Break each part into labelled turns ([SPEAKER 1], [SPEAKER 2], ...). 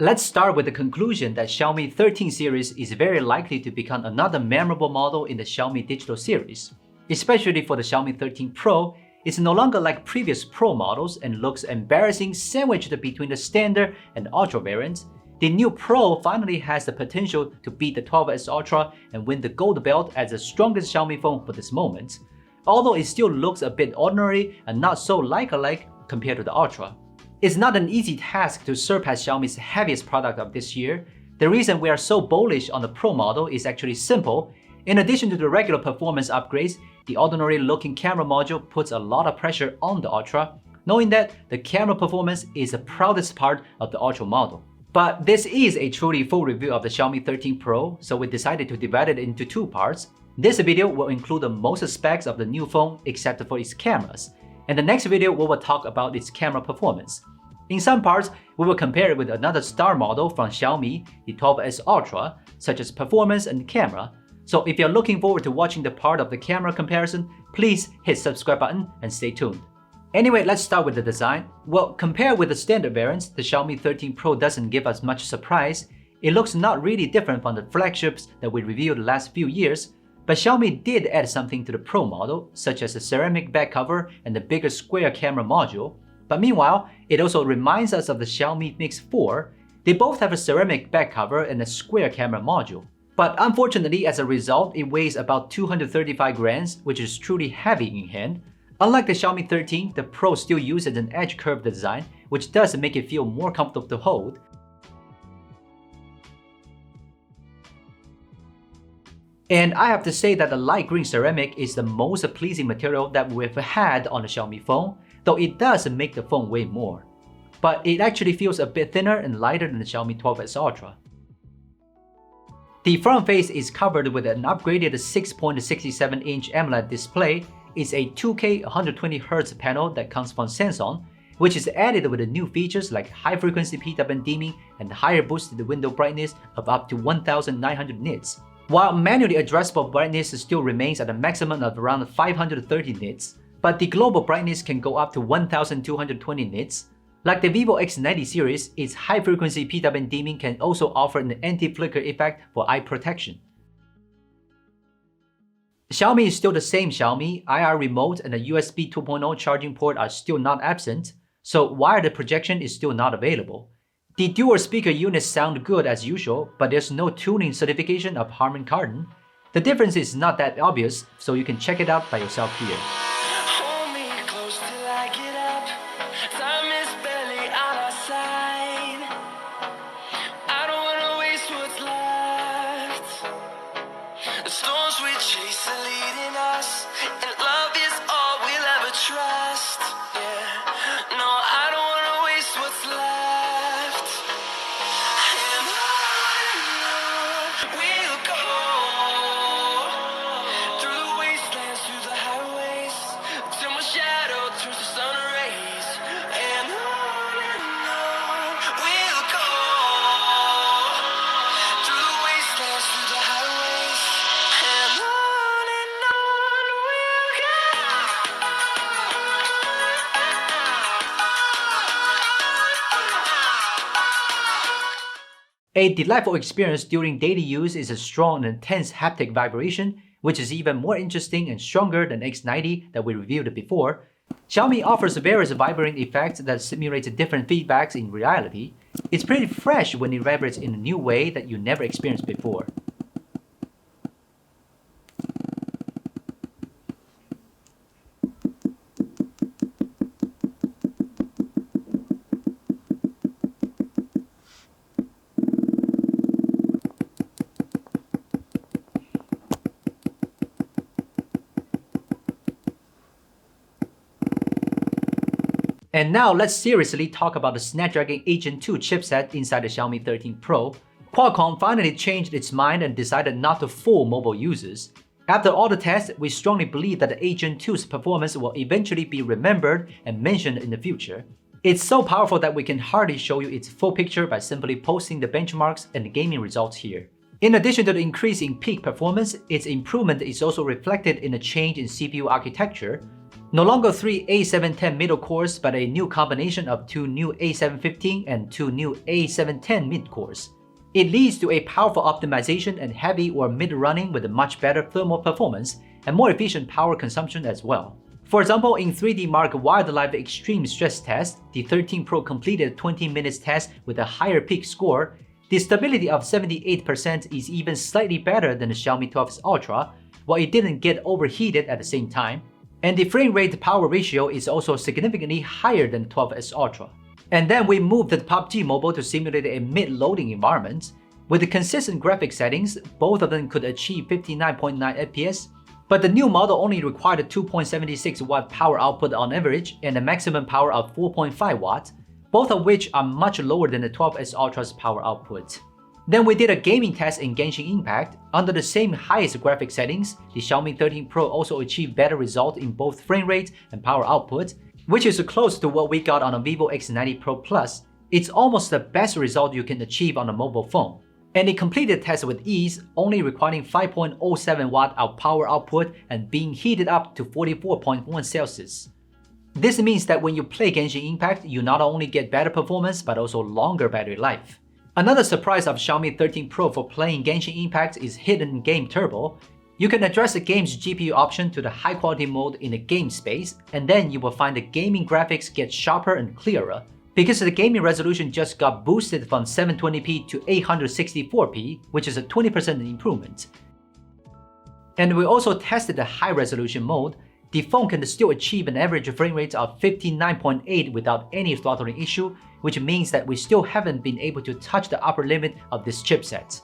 [SPEAKER 1] Let's start with the conclusion that Xiaomi 13 series is very likely to become another memorable model in the Xiaomi digital series. Especially for the Xiaomi 13 Pro, it's no longer like previous Pro models and looks embarrassing sandwiched between the standard and Ultra variants. The new Pro finally has the potential to beat the 12S Ultra and win the gold belt as the strongest Xiaomi phone for this moment, although it still looks a bit ordinary and not so like-alike compared to the Ultra. It's not an easy task to surpass Xiaomi's heaviest product of this year. The reason we are so bullish on the Pro model is actually simple. In addition to the regular performance upgrades, the ordinary-looking camera module puts a lot of pressure on the Ultra, knowing that the camera performance is the proudest part of the Ultra model. But this is a truly full review of the Xiaomi 13 Pro, so we decided to divide it into two parts. This video will include the most specs of the new phone except for its cameras, and the next video we will talk about its camera performance. In some parts, we will compare it with another star model from Xiaomi, the 12S Ultra, such as performance and camera. So if you're looking forward to watching the part of the camera comparison, please hit subscribe button and stay tuned. Anyway, let's start with the design. Well, compared with the standard variants, the Xiaomi 13 Pro doesn't give us much surprise. It looks not really different from the flagships that we reviewed the last few years, but Xiaomi did add something to the Pro model, such as a ceramic back cover and the bigger square camera module. But meanwhile, it also reminds us of the Xiaomi Mix 4. They both have a ceramic back cover and a square camera module. But unfortunately, as a result, it weighs about 235 grams, which is truly heavy in hand. Unlike the Xiaomi 13, the Pro still uses an edge curved design, which does make it feel more comfortable to hold. And I have to say that the light green ceramic is the most pleasing material that we've had on the Xiaomi phone, though it does make the phone weigh more. But it actually feels a bit thinner and lighter than the Xiaomi 12S Ultra. The front face is covered with an upgraded 6.67-inch AMOLED display. It's a 2K 120Hz panel that comes from Samsung, which is added with the new features like high-frequency PWM dimming and higher boosted window brightness of up to 1900 nits. While manually adjustable brightness still remains at a maximum of around 530 nits, but the global brightness can go up to 1220 nits. Like the Vivo X90 series, its high-frequency PWM dimming can also offer an anti-flicker effect for eye protection. Xiaomi is still the same Xiaomi. IR remote and a USB 2.0 charging port are still not absent, so wired projection is still not available. The dual speaker units sound good as usual, but there's no tuning certification of Harman Kardon. The difference is not that obvious, so you can check it out by yourself here. A delightful experience during daily use is a strong and intense haptic vibration, which is even more interesting and stronger than X90 that we reviewed before. Xiaomi offers various vibrating effects that simulate different feedbacks in reality. It's pretty fresh when it vibrates in a new way that you never experienced before. And now let's seriously talk about the Snapdragon 8 Gen 2 chipset inside the Xiaomi 13 Pro. Qualcomm finally changed its mind and decided not to fool mobile users. After all the tests, we strongly believe that the 8 Gen 2's performance will eventually be remembered and mentioned in the future. It's so powerful that we can hardly show you its full picture by simply posting the benchmarks and the gaming results here. In addition to the increase in peak performance, its improvement is also reflected in a change in CPU architecture. No longer 3 A710 middle cores, but a new combination of 2 new A715 and 2 new A710 mid-cores. It leads to a powerful optimization and heavy or mid-running with a much better thermal performance and more efficient power consumption as well. For example, in 3D Mark Wildlife Extreme Stress Test, the 13 Pro completed a 20 minutes test with a higher peak score. The stability of 78% is even slightly better than the Xiaomi 12S Ultra, while it didn't get overheated at the same time. And the frame rate power ratio is also significantly higher than 12S Ultra. And then we moved the PUBG Mobile to simulate a mid-loading environment. With the consistent graphics settings, both of them could achieve 59.9 FPS, but the new model only required a 2.76 watt power output on average and a maximum power of 4.5 watts, both of which are much lower than the 12S Ultra's power output. Then we did a gaming test in Genshin Impact. Under the same highest graphics settings, the Xiaomi 13 Pro also achieved better results in both frame rate and power output, which is close to what we got on a Vivo X90 Pro Plus. It's almost the best result you can achieve on a mobile phone. And it completed the test with ease, only requiring 5.07 watt of power output and being heated up to 44.1 Celsius. This means that when you play Genshin Impact, you not only get better performance but also longer battery life. Another surprise of Xiaomi 13 Pro for playing Genshin Impact is Hidden Game Turbo. You can address the game's GPU option to the high quality mode in the game space, and then you will find the gaming graphics get sharper and clearer, because the gaming resolution just got boosted from 720p to 864p, which is a 20% improvement. And we also tested the high resolution mode. The phone can still achieve an average frame rate of 59.8 without any throttling issue, which means that we still haven't been able to touch the upper limit of this chipset.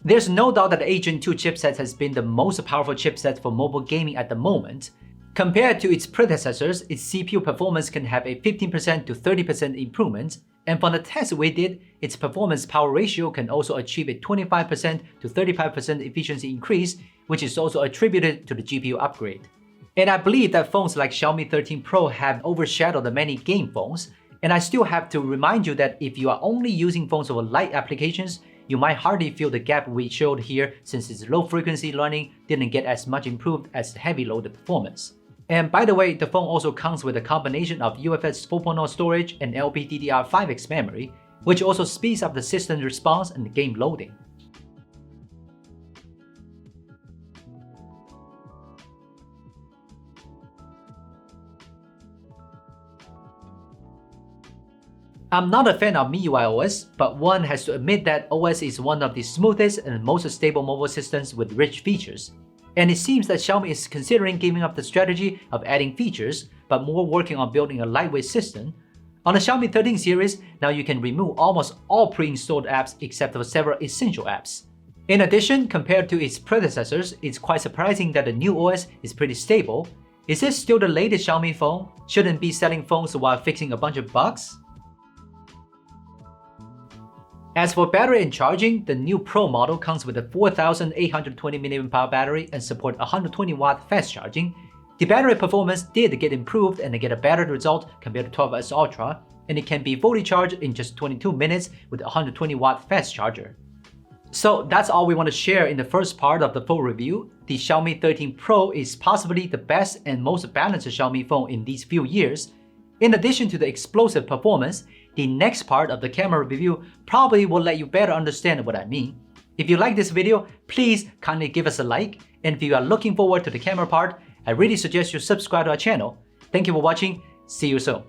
[SPEAKER 1] There's no doubt that the Gen 2 chipset has been the most powerful chipset for mobile gaming at the moment. Compared to its predecessors, its CPU performance can have a 15% to 30% improvement, and from the test we did, its performance power ratio can also achieve a 25% to 35% efficiency increase, which is also attributed to the GPU upgrade. And I believe that phones like Xiaomi 13 Pro have overshadowed the many game phones, and I still have to remind you that if you are only using phones for light applications, you might hardly feel the gap we showed here, since its low-frequency learning didn't get as much improved as heavy-loaded performance. And by the way, the phone also comes with a combination of UFS 4.0 storage and LPDDR5X memory, which also speeds up the system response and game loading. I'm not a fan of MIUI OS, but one has to admit that OS is one of the smoothest and most stable mobile systems with rich features. And it seems that Xiaomi is considering giving up the strategy of adding features, but more working on building a lightweight system. On the Xiaomi 13 series, now you can remove almost all pre-installed apps except for several essential apps. In addition, compared to its predecessors, it's quite surprising that the new OS is pretty stable. Is this still the latest Xiaomi phone? Shouldn't be selling phones while fixing a bunch of bugs? As for battery and charging, the new Pro model comes with a 4820 mAh battery and support 120 watt fast charging. The battery performance did get improved and get a better result compared to 12S Ultra, and it can be fully charged in just 22 minutes with a 120 watt fast charger. So that's all we want to share in the first part of the full review. The Xiaomi 13 Pro is possibly the best and most balanced Xiaomi phone in these few years. In addition to the explosive performance, the next part of the camera review probably will let you better understand what I mean. If you like this video, please kindly give us a like, and if you are looking forward to the camera part, I really suggest you subscribe to our channel. Thank you for watching, see you soon.